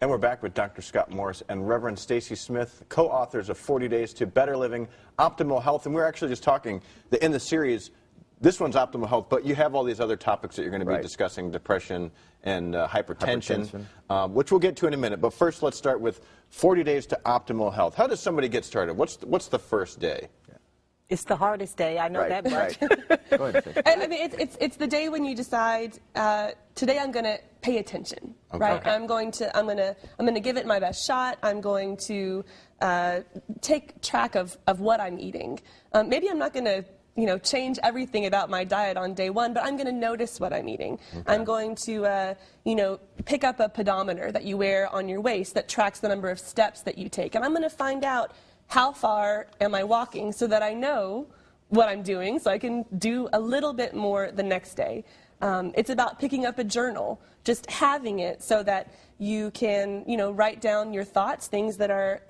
And we're back with Dr. Scott Morris and Reverend Stacy Smith, co-authors of 40 Days to Better Living, Optimal Health. And we're actually just talking in the series, this one's Optimal Health, but you have all these other topics that you're going to be discussing, depression and hypertension. Which we'll get to in a minute. But first, let's start with 40 Days to Optimal Health. How does somebody get started? What's the first day? It's the hardest day. I know that much. Go ahead. I mean, it's the day when you decide today I'm going to pay attention, right? I'm going to give it my best shot. I'm going to take track of what I'm eating. Maybe I'm not going to change everything about my diet on day one, but I'm going to notice what I'm eating. I'm going to pick up a pedometer that you wear on your waist that tracks the number of steps that you take, and I'm going to find out how far am I walking so that I know what I'm doing so I can do a little bit more the next day. It's about picking up a journal, just having it so that you can, write down your thoughts, things that are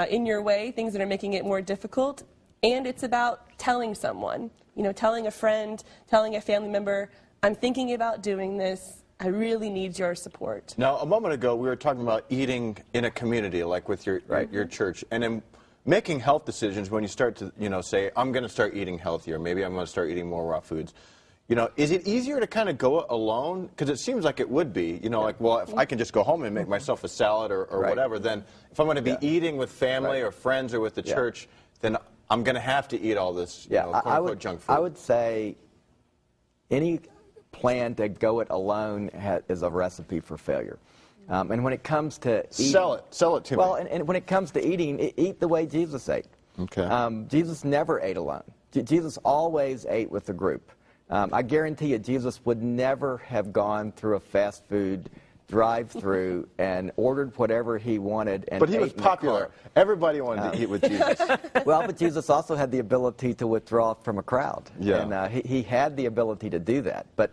in your way, things that are making it more difficult. And it's about telling someone, telling a friend, telling a family member, I'm thinking about doing this. I really need your support. Now, a moment ago, we were talking about eating in a community, like with your church, and in making health decisions, when you start to, say, I'm going to start eating healthier, maybe I'm going to start eating more raw foods, is it easier to kind of go alone? Because it seems like it would be, like, well, if I can just go home and make myself a salad or whatever, then if I'm going to be eating with family or friends or with the church, then I'm going to have to eat all this, quote-unquote junk food. I would say any plan to go it alone is a recipe for failure. And when it comes to eating... Sell it to me. Well, and when it comes to eating, eat the way Jesus ate. Okay. Jesus never ate alone. Jesus always ate with a group. I guarantee you Jesus would never have gone through a fast food drive-through and ordered whatever he wanted and But he was popular. Everybody wanted to eat with Jesus. Well, but Jesus also had the ability to withdraw from a crowd. Yeah. And he had the ability to do that. But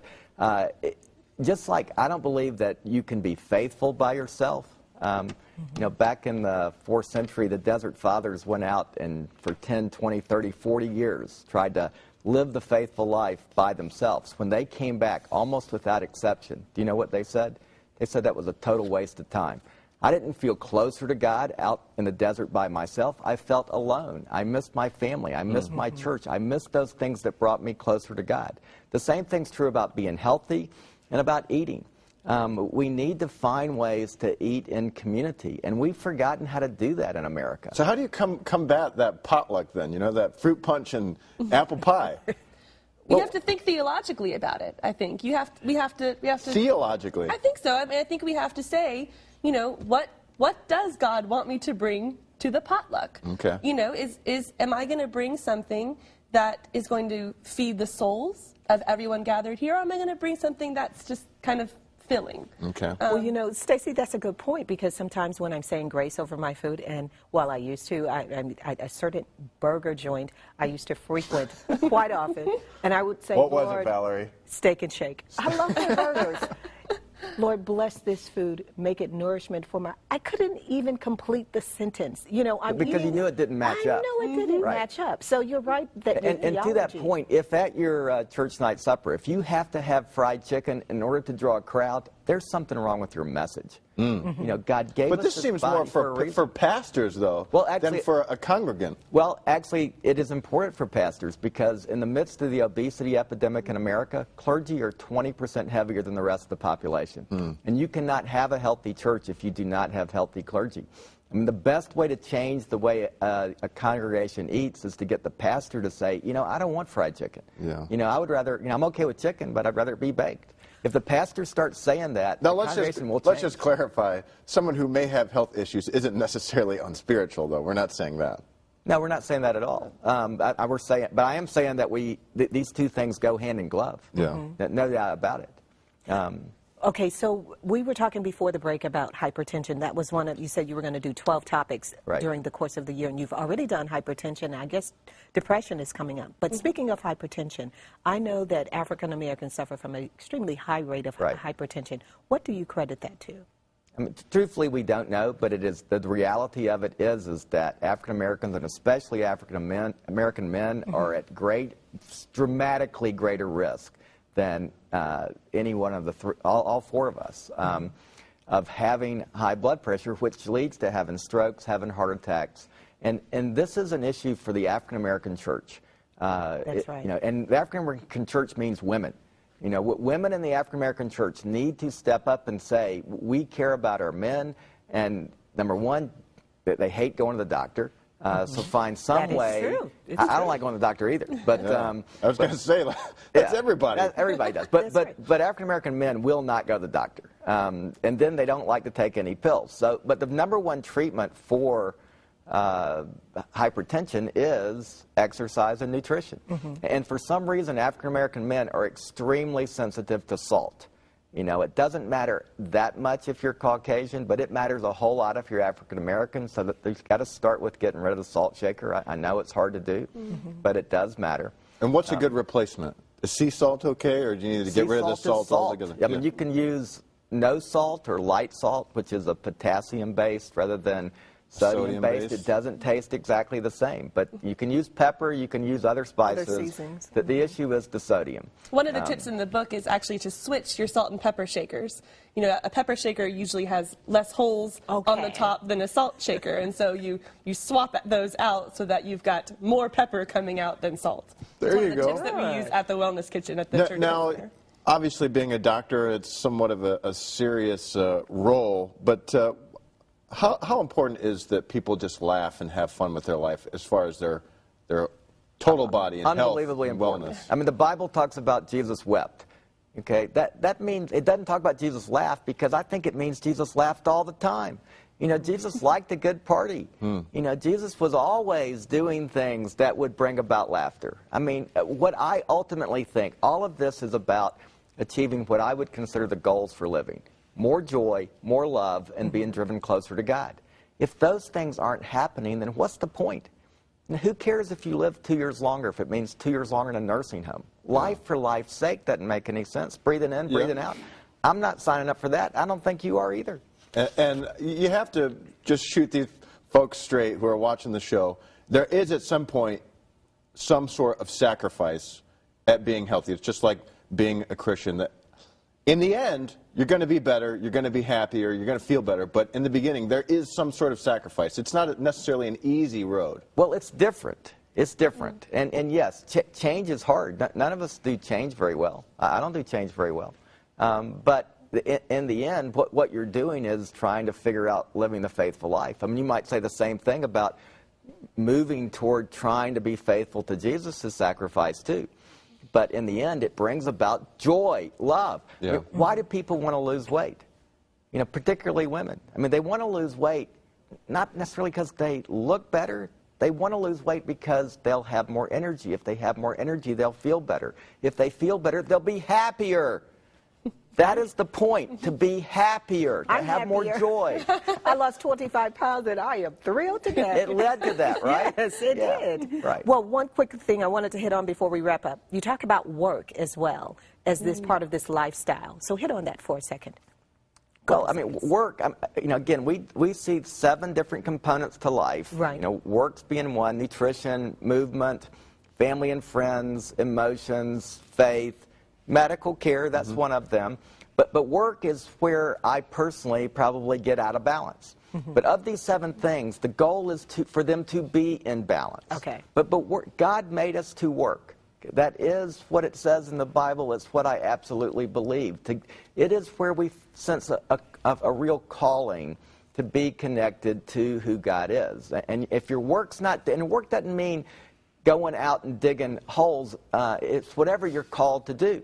just like I don't believe that you can be faithful by yourself. Back in the 4th century, the Desert Fathers went out and for 10, 20, 30, 40 years tried to live the faithful life by themselves. When they came back, almost without exception, do you know what they said? They said that was a total waste of time. I didn't feel closer to God out in the desert by myself. I felt alone. I missed my family. I missed my church. I missed those things that brought me closer to God. The same thing's true about being healthy and about eating. We need to find ways to eat in community, and we've forgotten how to do that in America. So how do you combat that potluck then, that fruit punch and apple pie? You have to think theologically about it, I think. We have to Theologically? I think so. I mean, I think we have to say, what does God want me to bring to the potluck? Okay. Am I going to bring something that is going to feed the souls of everyone gathered here, or am I going to bring something that's just kind of filling? Okay. Well, Stacy, that's a good point, because sometimes when I'm saying grace over my food, and I used to, a certain burger joint I used to frequent quite often, and I would say, what was it, Valerie? Steak and Shake. I love their burgers. Lord, bless this food, make it nourishment for my... I couldn't even complete the sentence. Because you knew it didn't match up. I know it didn't match up. So you're right. And to that point, if at your church night supper, if you have to have fried chicken in order to draw a crowd, there's something wrong with your message. God gave us this seems more for pastors, though, than for a congregant. Well, actually, it is important for pastors, because in the midst of the obesity epidemic in America, clergy are 20% heavier than the rest of the population. And you cannot have a healthy church if you do not have healthy clergy. I mean, the best way to change the way a congregation eats is to get the pastor to say, I don't want fried chicken. Yeah. I would rather, I'm okay with chicken, but I'd rather it be baked. If the pastor starts saying that, now, the congregation will change. Let's just clarify. Someone who may have health issues isn't necessarily unspiritual, though. We're not saying that. No, we're not saying that at all. But I am saying that these two things go hand in glove. Yeah. No doubt about it. Okay, so we were talking before the break about hypertension. That was one of, you said you were going to do 12 topics during the course of the year, and you've already done hypertension. I guess depression is coming up. But speaking of hypertension, I know that African Americans suffer from an extremely high rate of hypertension. What do you credit that to? I mean, truthfully, we don't know, but it is the reality of it is that African Americans, and especially African American men, are at dramatically greater risk than any one of the all four of us. of having high blood pressure, which leads to having strokes, having heart attacks. And this is an issue for the African American church. That's right. You know, and the African American church means women. You know, women in the African American church need to step up and say, we care about our men, and number one, they hate going to the doctor. So find some way. True. I don't like going to the doctor either. But I was going to say that's everybody. Everybody does. But African American men will not go to the doctor, and then they don't like to take any pills. So, but the number one treatment for hypertension is exercise and nutrition. And for some reason, African American men are extremely sensitive to salt. You know, it doesn't matter that much if you're Caucasian, but it matters a whole lot if you're African American, so that you've got to start with getting rid of the salt shaker. I know it's hard to do, but it does matter. And what's a good replacement? Is sea salt okay, or do you need to get rid of the salt altogether? I mean, you can use no salt or light salt, which is a potassium-based rather than sodium-based. It doesn't taste exactly the same, but you can use pepper, you can use other spices. Other seasonings. The issue is the sodium. One of the tips in the book is actually to switch your salt and pepper shakers. You know, a pepper shaker usually has less holes on the top than a salt shaker, and so you swap those out so that you've got more pepper coming out than salt. There you go. One of the tips that we use at the Wellness Kitchen at the church. Now, obviously, being a doctor, it's somewhat of a serious role, but how important is that people just laugh and have fun with their life as far as their total body and health and wellness? I mean, the Bible talks about Jesus wept. Okay, that means it doesn't talk about Jesus laughed, because I think it means Jesus laughed all the time. You know, Jesus liked a good party. You know, Jesus was always doing things that would bring about laughter. I mean, what I ultimately think, all of this is about achieving what I would consider the goals for living. More joy, more love, and being driven closer to God. If those things aren't happening, then what's the point? And who cares if you live 2 years longer, if it means 2 years longer in a nursing home? Life for life's sake doesn't make any sense. Breathing in, breathing out. I'm not signing up for that. I don't think you are either. And you have to just shoot these folks straight who are watching the show. There is at some point some sort of sacrifice at being healthy. It's just like being a Christian. That in the end, you're going to be better, you're going to be happier, you're going to feel better, but in the beginning, there is some sort of sacrifice. It's not necessarily an easy road. Well, it's different. It's different. And yes, change is hard. None of us do change very well. I don't do change very well. But in the end, what you're doing is trying to figure out living the faithful life. I mean, you might say the same thing about moving toward trying to be faithful to Jesus' sacrifice, too. But in the end, it brings about joy, love. Yeah. I mean, why do people want to lose weight? You know, particularly women. I mean, they want to lose weight not necessarily because they look better. They want to lose weight because they'll have more energy. If they have more energy, they'll feel better. If they feel better, they'll be happier. That is the point, to be happier, to have more joy. I lost 25 pounds, and I am thrilled to death. It led to that, right? Yes, it did. Right. Well, one quick thing I wanted to hit on before we wrap up. You talk about work as well as this part of this lifestyle. So hit on that for a second. Well, I mean, work, you know, again, we see 7 different components to life. Right. You know, work's being one: nutrition, movement, family and friends, emotions, faith, medical care, that's one of them. But work is where I personally probably get out of balance. But of these 7 things, the goal is for them to be in balance. Okay. But God made us to work. That is what it says in the Bible. It's what I absolutely believe. It is where we sense a real calling to be connected to who God is. And if your work's not, and work doesn't mean going out and digging holes. It's whatever you're called to do.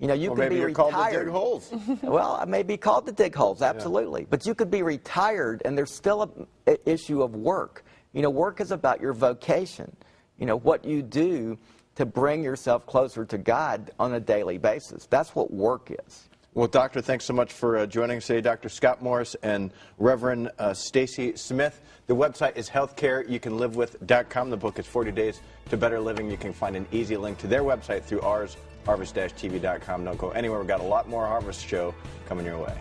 You know, you could be retired. Called to dig holes. Well, I may be called to dig holes, absolutely. But you could be retired, and there's still an issue of work. You know, work is about your vocation. You know, what you do to bring yourself closer to God on a daily basis. That's what work is. Well, Doctor, thanks so much for joining us today. Dr. Scott Morris and Reverend Stacy Smith. The website is healthcareyoucanlivewith.com. The book is 40 Days to Better Living. You can find an easy link to their website through ours, harvest-tv.com. Don't go anywhere. We've got a lot more Harvest Show coming your way.